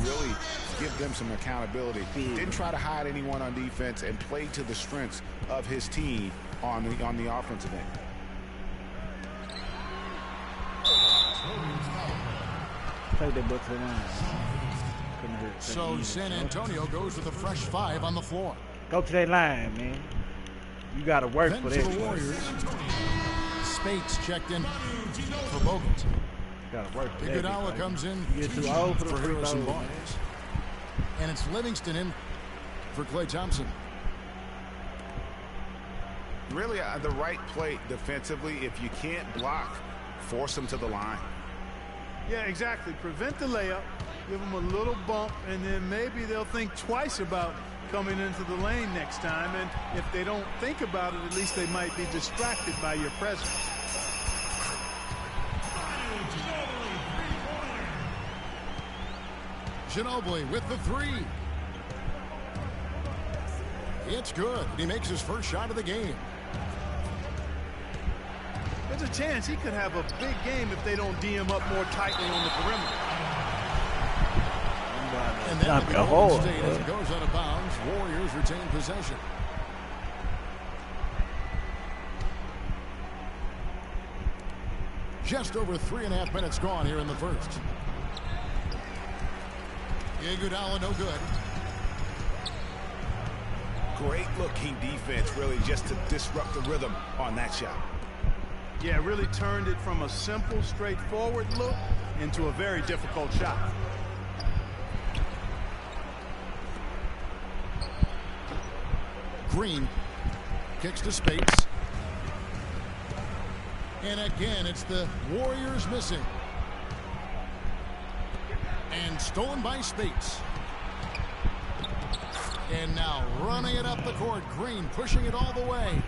really give them some accountability. Didn't try to hide anyone on defense and played to the strengths of his team on the offensive end. Take that butt to the line. So San Antonio goes with a fresh 5 on the floor. Go to that line, man. You got to work then for for that. the Warriors. Spates checked in for Bogut. Got to work for that. Iguodala comes in you get too old for Harrison Barnes. And it's Livingston in for Klay Thompson. Really, the right play defensively. If you can't block, force them to the line. Yeah, exactly. Prevent the layup, give them a little bump, and then maybe they'll think twice about coming into the lane next time. And if they don't think about it, at least they might be distracted by your presence. Ginobili with the 3. It's good. He makes his first shot of the game. There's a chance he could have a big game if they don't D him up more tightly on the perimeter. And then the Golden State as it goes out of bounds. Warriors retain possession. Just over 3.5 minutes gone here in the first. Iguodala no good. Great looking defense, really, just to disrupt the rhythm on that shot. Yeah, really turned it from a simple, straightforward look into a very difficult shot. Green kicks to Spates. And again, it's the Warriors missing. And stolen by Spates. And now running it up the court. Green pushing it all the way.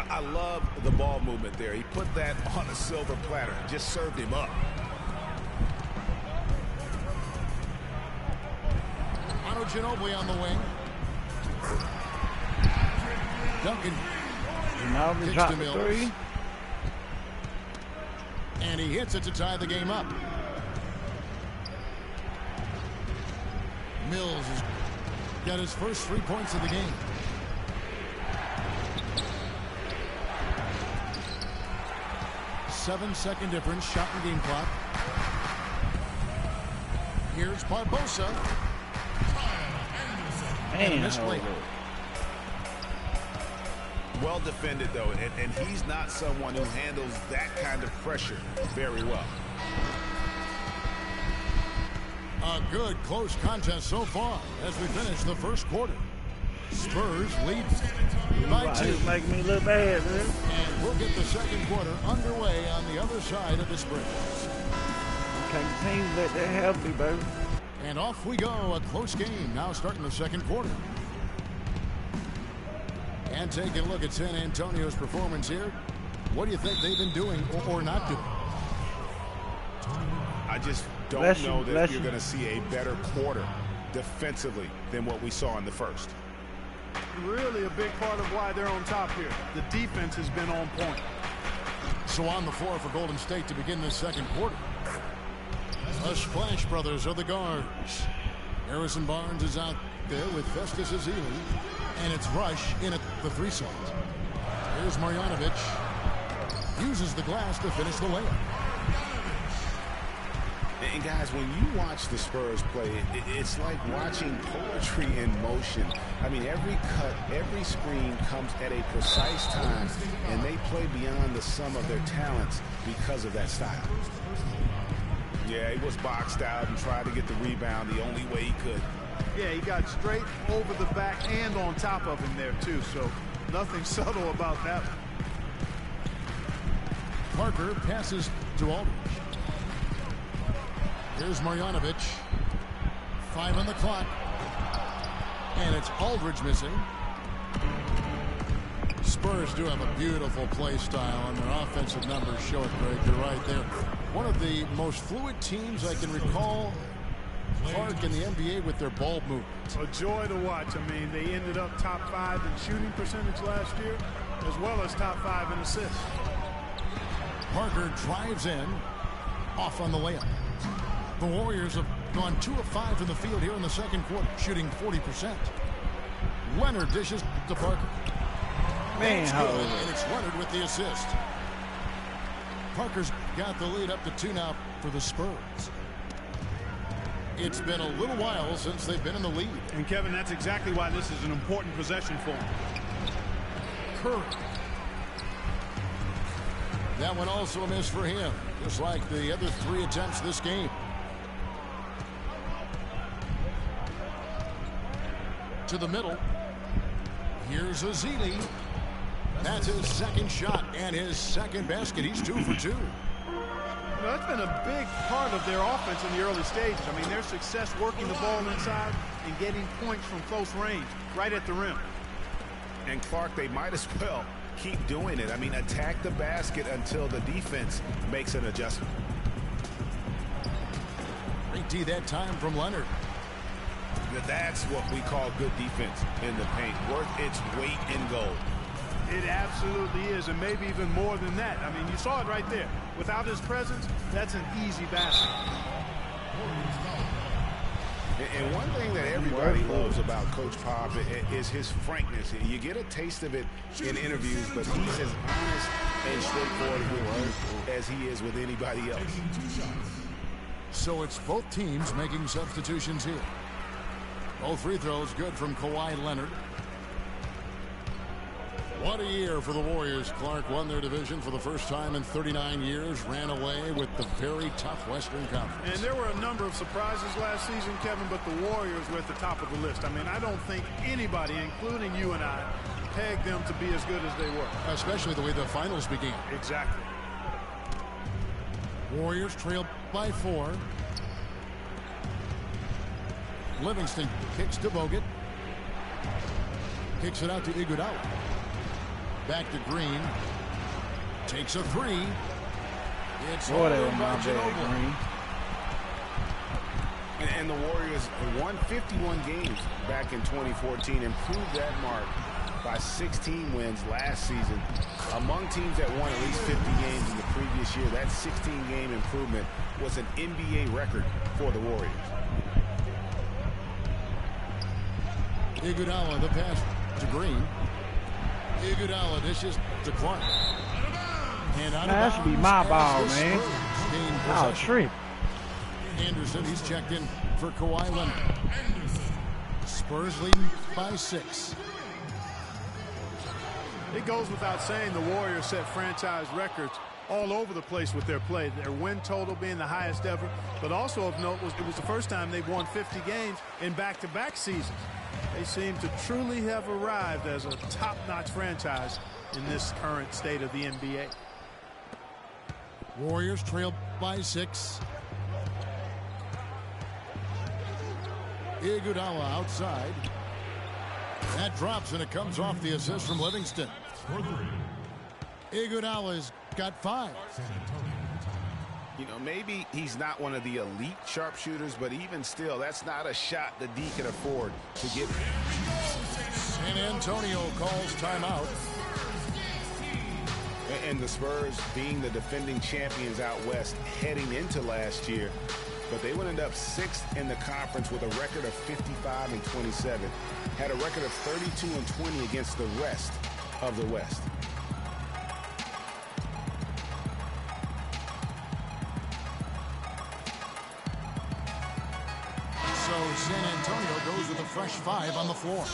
I love the ball movement there. He put that on a silver platter. Just served him up. Ginobili on the wing. Duncan kicks to Mills. 3. And he hits it to tie the game up. Mills has got his first 3 points of the game. Seven-second difference, shot and game clock. Here's Barbosa. And a missed layup. Well defended, though, and he's not someone who handles that kind of pressure very well. A good close contest so far as we finish the first quarter. Spurs lead by 2. It's making me look bad, man. And we'll get the second quarter underway on the other side of the sprint. Can't seem to let that healthy, baby. And off we go. A close game now starting the second quarter. And taking a look at San Antonio's performance here. What do you think they've been doing or not doing? I just don't know that you're going to see a better quarter defensively than what we saw in the first. Really a big part of why they're on top here. The defense has been on point. So on the floor for Golden State to begin this second quarter. The Splash Brothers are the guards. Harrison Barnes is out there with Festus Ezeli. And it's Rush in at the 3 slot. Here's Marjanovic. Uses the glass to finish the layup. And guys, when you watch the Spurs play, it's like watching poetry in motion. I mean, every cut, every screen comes at a precise time, and they play beyond the sum of their talents because of that style. Yeah, he was boxed out and tried to get the rebound the only way he could. Yeah, he got straight over the back and on top of him there, too, so nothing subtle about that one. Parker passes to Aldridge. Here's Marjanovic. 5 on the clock. And it's Aldridge missing. Spurs do have a beautiful play style, and their offensive numbers show it, Greg. You're right there. One of the most fluid teams I can recall Clark in the NBA with their ball movement. A joy to watch. I mean, they ended up top 5 in shooting percentage last year, as well as top 5 in assists. Parker drives in, off on the layup. The Warriors have gone 2 of 5 from the field here in the second quarter, shooting 40%. Leonard dishes to Parker. Man, how and it's Leonard with the assist. Parker's got the lead up to 2 now for the Spurs. It's been a little while since they've been in the lead. And Kevin, that's exactly why this is an important possession for him. Curry. That one also a miss for him, just like the other 3 attempts this game. To the middle. Here's Azili. That's his second shot and his second basket. He's 2 for 2. That's been a big part of their offense in the early stages. I mean, their success working the ball inside and getting points from close range, right at the rim. And Clark, they might as well keep doing it. I mean, attack the basket until the defense makes an adjustment. Great D that time from Leonard. That's what we call good defense in the paint. Worth its weight in gold. It absolutely is, and maybe even more than that. I mean, you saw it right there. Without his presence, that's an easy basket. And one thing that everybody loves about Coach Pop is his frankness. You get a taste of it in interviews, but he's as honest and straightforward with you as he is with anybody else. So it's both teams making substitutions here. Both free throws good from Kawhi Leonard. What a year for the Warriors. Clark won their division for the first time in 39 years, ran away with the very tough Western Conference. And there were a number of surprises last season, Kevin, but the Warriors were at the top of the list. I mean, I don't think anybody, including you and I, pegged them to be as good as they were. Especially the way the finals began. Exactly. Warriors trailed by 4. Livingston kicks to Bogut. Kicks it out to Iguodala. Back to Green. Takes a 3. It's Boy, that was my bad, Green. And the Warriors won 51 games back in 2014, improved that mark by 16 wins last season. Among teams that won at least 50 games in the previous year, that 16-game improvement was an NBA record for the Warriors. Iguodala, the pass to Green. Iguodala dishes to Clark. And out That should be my ball, the man. Oh, trick. Anderson, he's checked in for Kawhi Leonard. Spurs leading by 6. It goes without saying the Warriors set franchise records all over the place with their play. Their win total being the highest ever, but also of note was it was the first time they've won 50 games in back-to-back seasons. They seem to truly have arrived as a top-notch franchise in this current state of the NBA. Warriors trail by 6. Iguodala outside. That drops and it comes off the assist from Livingston. Iguodala's got 5. You know, maybe he's not one of the elite sharpshooters, but even still, that's not a shot the D can afford to give. San Antonio calls timeout. And the Spurs being the defending champions out west heading into last year, but they would end up 6th in the conference with a record of 55-27, had a record of 32-20 against the rest of the West. So San Antonio goes with a fresh 5 on the floor.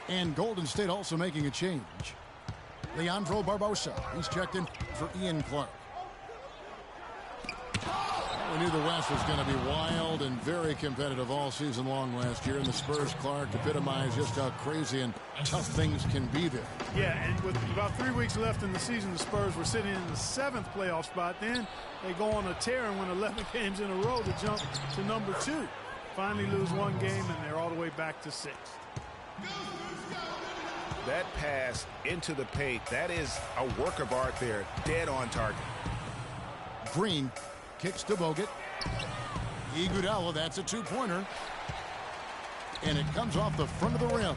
And Golden State also making a change. Leandro Barbosa, he's checked in for Ian Clark. We knew the West was going to be wild and very competitive all season long last year, and the Spurs, Clark, epitomized just how crazy and tough things can be there. Yeah, and with about 3 weeks left in the season, the Spurs were sitting in the 7th playoff spot. Then they go on a tear and win 11 games in a row to jump to number 2. Finally lose 1 game, and they're all the way back to 6th. That pass into the paint, that is a work of art there, dead on target. Green kicks to Bogut. Iguodala, that's a 2-pointer. And it comes off the front of the rim.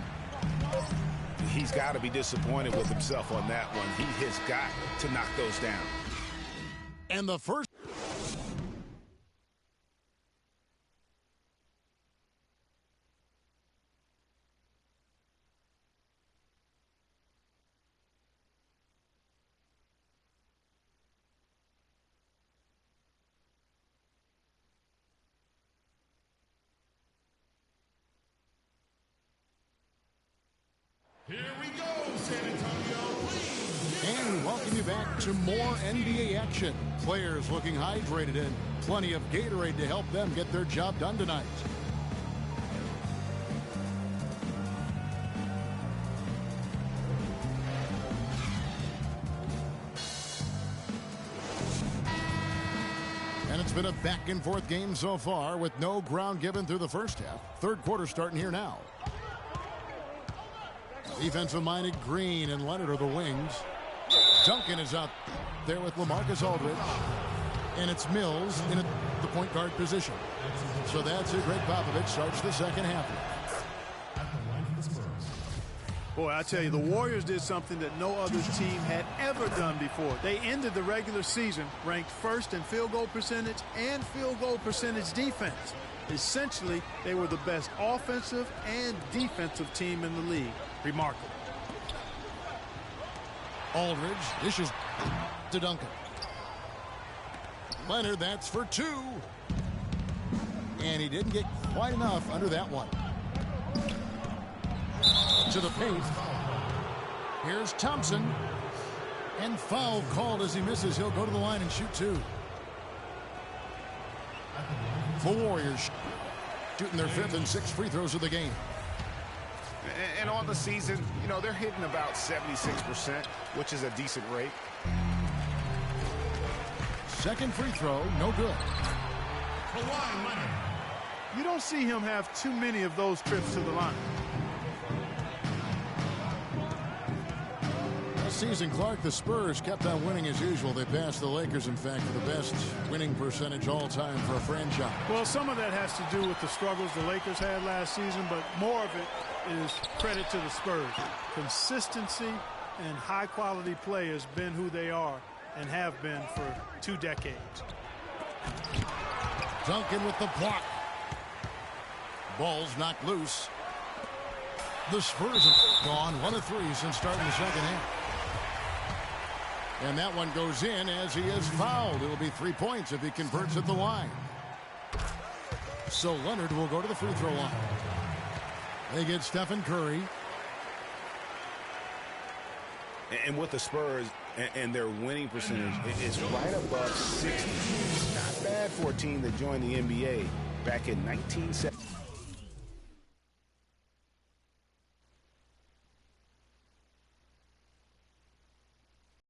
He's got to be disappointed with himself on that one. He has got to knock those down. And the first back to more NBA action. Players looking hydrated and plenty of Gatorade to help them get their job done tonight. And it's been a back-and-forth game so far with no ground given through the first half. Third quarter starting here now. Defensive-minded Green and Leonard are the wings. Duncan is out there with LaMarcus Aldridge. And it's Mills in the point guard position. So that's it. Greg Popovich starts the second half. Boy, I tell you, the Warriors did something that no other team had ever done before. They ended the regular season ranked first in field goal percentage and field goal percentage defense. Essentially, they were the best offensive and defensive team in the league. Remarkable. Aldridge dishes to Duncan. Leonard, that's for two. And he didn't get quite enough under that one. To the paint. Here's Thompson. And foul called as he misses. He'll go to the line and shoot two. The Warriors shooting their fifth and sixth free throws of the game. And on the season, you know, they're hitting about 76%, which is a decent rate. Second free throw, no good. You don't see him have too many of those trips to the line. This season, Clark, the Spurs kept on winning as usual. They passed the Lakers, in fact, for the best winning percentage all time for a franchise. Well, some of that has to do with the struggles the Lakers had last season, but more of it is credit to the Spurs. Consistency and high-quality play has been who they are and have been for 2 decades. Duncan with the block. Ball's knocked loose. The Spurs have gone 1 of 3 since starting the second half. And that one goes in as he is fouled. It'll be 3 points if he converts at the line. So Leonard will go to the free throw line. They get Stephen Curry. And with the Spurs and their winning percentage, it's right above 60. Not bad for a team that joined the NBA back in 1970.